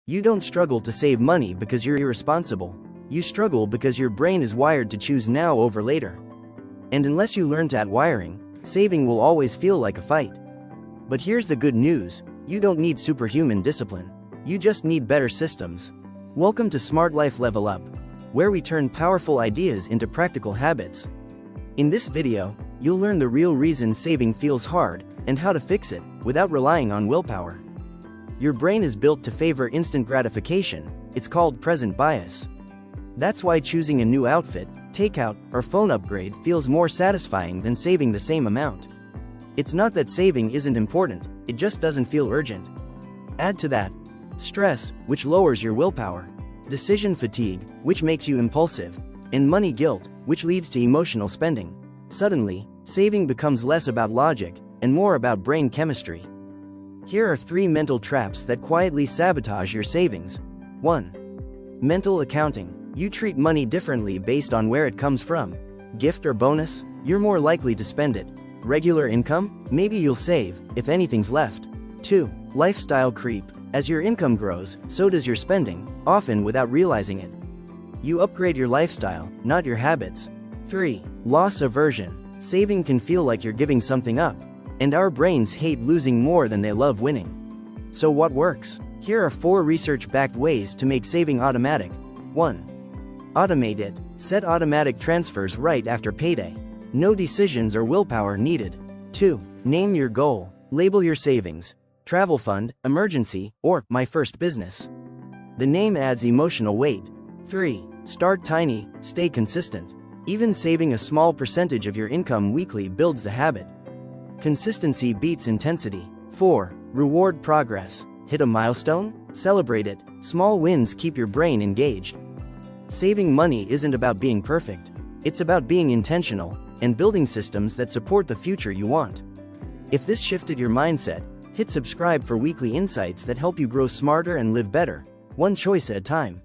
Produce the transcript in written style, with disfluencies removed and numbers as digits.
You don't struggle to save money because you're irresponsible. You struggle because your brain is wired to choose now over later. And unless you learn that wiring, saving will always feel like a fight. But here's the good news: you don't need superhuman discipline. You just need better systems. Welcome to Smart Life Level Up, where we turn powerful ideas into practical habits. In this video, you'll learn the real reason saving feels hard and how to fix it without relying on willpower. Your brain is built to favor instant gratification. It's called present bias. That's why choosing a new outfit, takeout, or phone upgrade feels more satisfying than saving the same amount. It's not that saving isn't important, it just doesn't feel urgent. Add to that stress, which lowers your willpower, decision fatigue, which makes you impulsive, and money guilt, which leads to emotional spending. Suddenly, saving becomes less about logic and more about brain chemistry. Here are 3 mental traps that quietly sabotage your savings. 1. Mental accounting. You treat money differently based on where it comes from. Gift or bonus? You're more likely to spend it. Regular income? Maybe you'll save, if anything's left. 2. Lifestyle creep. As your income grows, so does your spending, often without realizing it. You upgrade your lifestyle, not your habits. 3. Loss aversion. Saving can feel like you're giving something up, and our brains hate losing more than they love winning. So what works? Here are 4 research-backed ways to make saving automatic. 1. Automate it. Set automatic transfers right after payday. No decisions or willpower needed. 2. Name your goal. Label your savings: travel fund, emergency, or my first business. The name adds emotional weight. 3. Start tiny, stay consistent. Even saving a small percentage of your income weekly builds the habit. Consistency beats intensity. 4. Reward progress. Hit a milestone? Celebrate it. Small wins keep your brain engaged. Saving money isn't about being perfect. It's about being intentional and building systems that support the future you want. If this shifted your mindset, hit subscribe for weekly insights that help you grow smarter and live better, one choice at a time.